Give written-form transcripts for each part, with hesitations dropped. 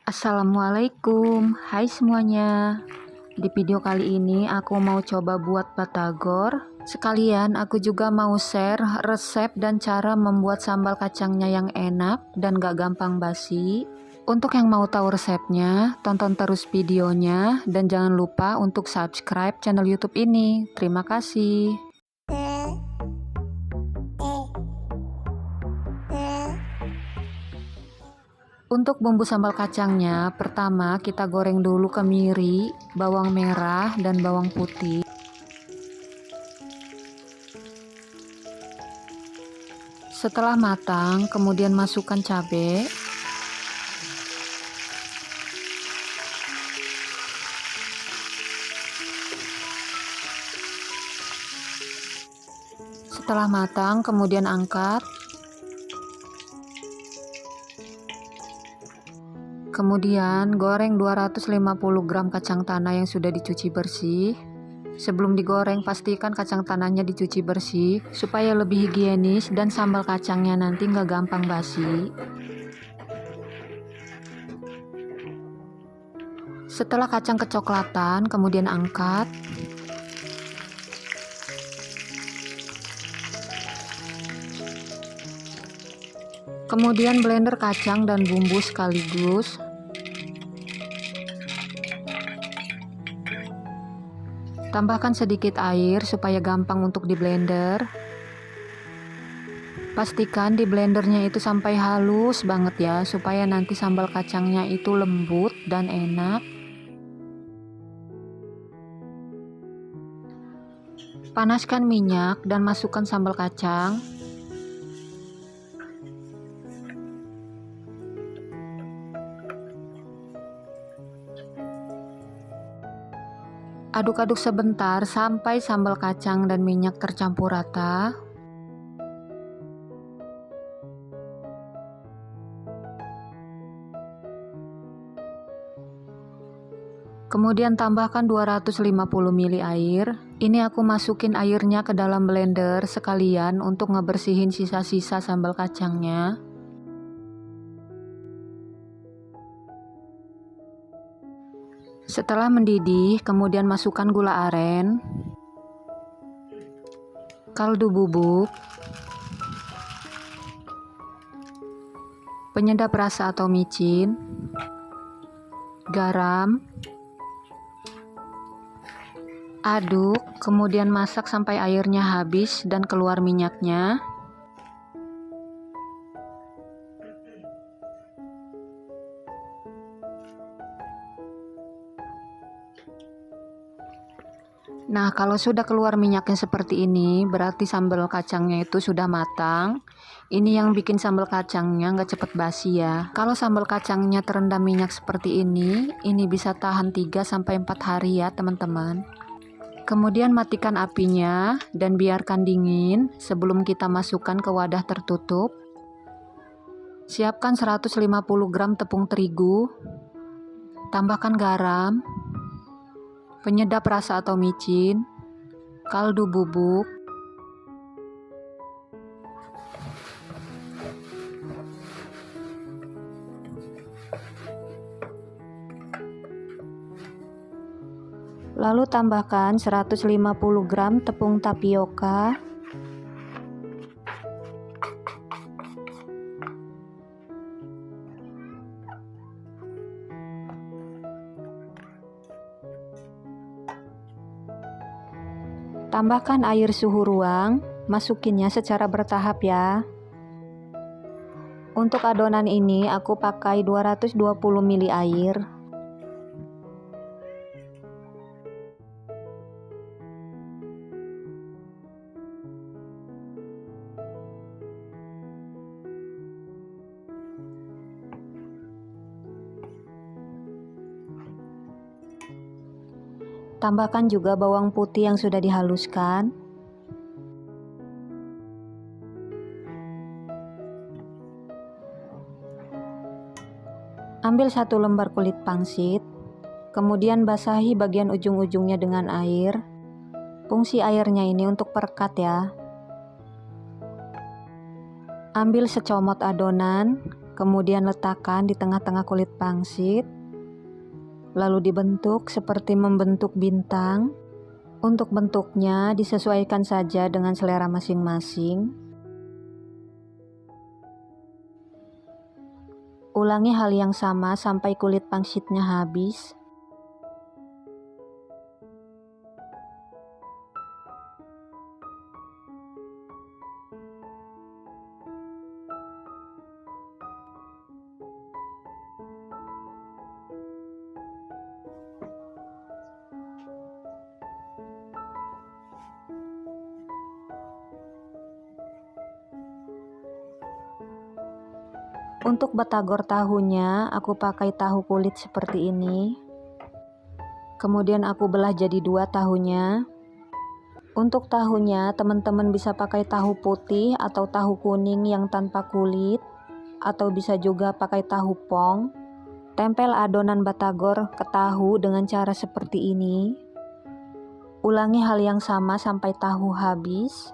Assalamualaikum, hai semuanya. Di video kali ini aku mau coba buat batagor. Sekalian aku juga mau share resep dan cara membuat sambal kacangnya yang enak dan gak gampang basi. Untuk yang mau tahu resepnya, tonton terus videonya dan jangan lupa untuk subscribe channel YouTube ini. Terima kasih. Untuk bumbu sambal kacangnya, pertama kita goreng dulu kemiri, bawang merah, dan bawang putih. Setelah matang, kemudian masukkan cabai. Setelah matang, kemudian angkat. Kemudian goreng 250 gram kacang tanah yang sudah dicuci bersih. Sebelum digoreng pastikan kacang tanahnya dicuci bersih supaya lebih higienis dan sambal kacangnya nanti nggak gampang basi. Setelah kacang kecoklatan kemudian angkat. Kemudian blender kacang dan bumbu sekaligus. Tambahkan sedikit air supaya gampang untuk di blender. Pastikan di blendernya itu sampai halus banget ya, supaya nanti sambal kacangnya itu lembut dan enak. Panaskan minyak dan masukkan sambal kacang. Aduk-aduk sebentar sampai sambal kacang dan minyak tercampur rata. Kemudian tambahkan 250 ml air. Ini aku masukin airnya ke dalam blender sekalian untuk ngebersihin sisa-sisa sambal kacangnya. Setelah mendidih, kemudian masukkan gula aren, kaldu bubuk, penyedap rasa atau micin, garam, aduk, kemudian masak sampai airnya habis dan keluar minyaknya. Nah, kalau sudah keluar minyaknya seperti ini, berarti sambal kacangnya itu sudah matang. Ini yang bikin sambal kacangnya nggak cepet basi ya. Kalau sambal kacangnya terendam minyak seperti ini bisa tahan 3-4 hari ya teman-teman. Kemudian matikan apinya dan biarkan dingin sebelum kita masukkan ke wadah tertutup. Siapkan 150 gram tepung terigu. Tambahkan garam, penyedap rasa atau micin, kaldu bubuk, lalu tambahkan 150 gram tepung tapioka, tambahkan air suhu ruang, masukinnya secara bertahap ya. Untuk adonan ini aku pakai 220 ml air. Tambahkan juga bawang putih yang sudah dihaluskan. Ambil 1 lembar kulit pangsit, kemudian basahi bagian ujung-ujungnya dengan air. Fungsi airnya ini untuk perekat ya. Ambil secomot adonan, Kemudian letakkan di tengah-tengah kulit pangsit, lalu dibentuk seperti membentuk bintang. Untuk bentuknya disesuaikan saja dengan selera masing-masing. Ulangi hal yang sama sampai kulit pangsitnya habis. Untuk batagor tahunya, aku pakai tahu kulit seperti ini. Kemudian aku belah jadi 2 tahunya. Untuk tahunya, teman-teman bisa pakai tahu putih atau tahu kuning yang tanpa kulit, atau bisa juga pakai tahu pong. Tempel adonan batagor ke tahu dengan cara seperti ini. Ulangi hal yang sama sampai tahu habis.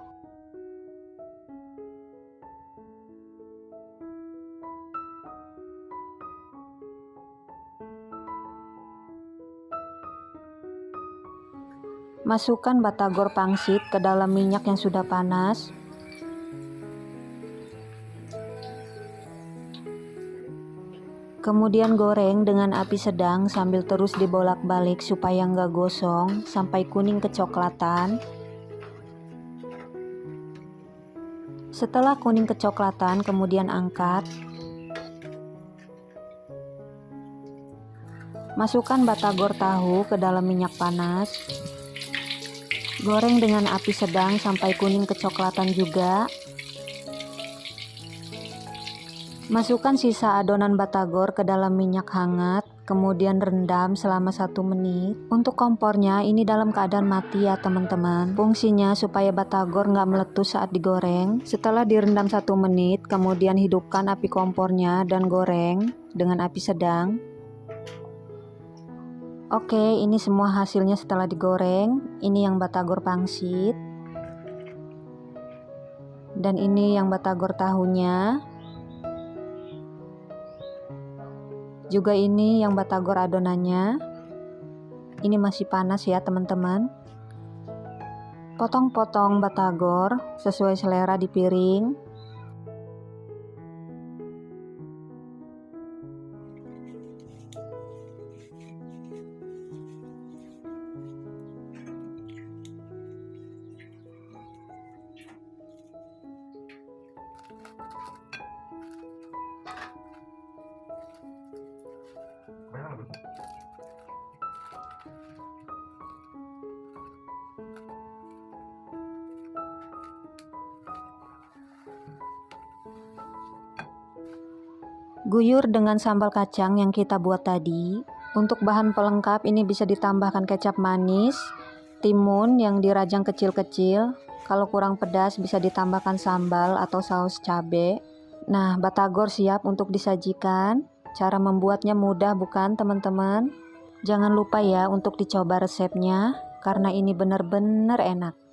Masukkan batagor pangsit ke dalam minyak yang sudah panas. Kemudian goreng dengan api sedang sambil terus dibolak-balik supaya nggak gosong sampai kuning kecoklatan. Setelah kuning kecoklatan, kemudian angkat. Masukkan batagor tahu ke dalam minyak panas. Goreng dengan api sedang sampai kuning kecoklatan juga. Masukkan sisa adonan batagor ke dalam minyak hangat, kemudian rendam selama 1 menit. Untuk kompornya ini dalam keadaan mati ya teman-teman. Fungsinya supaya batagor nggak meletus saat digoreng. Setelah direndam 1 menit, kemudian hidupkan api kompornya dan goreng dengan api sedang. Oke, ini semua hasilnya setelah digoreng. Ini yang batagor pangsit. Dan ini yang batagor tahunya. Juga ini yang batagor adonannya. Ini masih panas ya teman-teman. Potong-potong batagor sesuai selera di piring. Guyur dengan sambal kacang yang kita buat tadi. Untuk bahan pelengkap ini bisa ditambahkan kecap manis, timun yang dirajang kecil-kecil. Kalau kurang pedas bisa ditambahkan sambal atau saus cabai. Nah, batagor siap untuk disajikan. Cara membuatnya mudah bukan teman-teman? Jangan lupa ya untuk dicoba resepnya, karena ini benar-benar enak.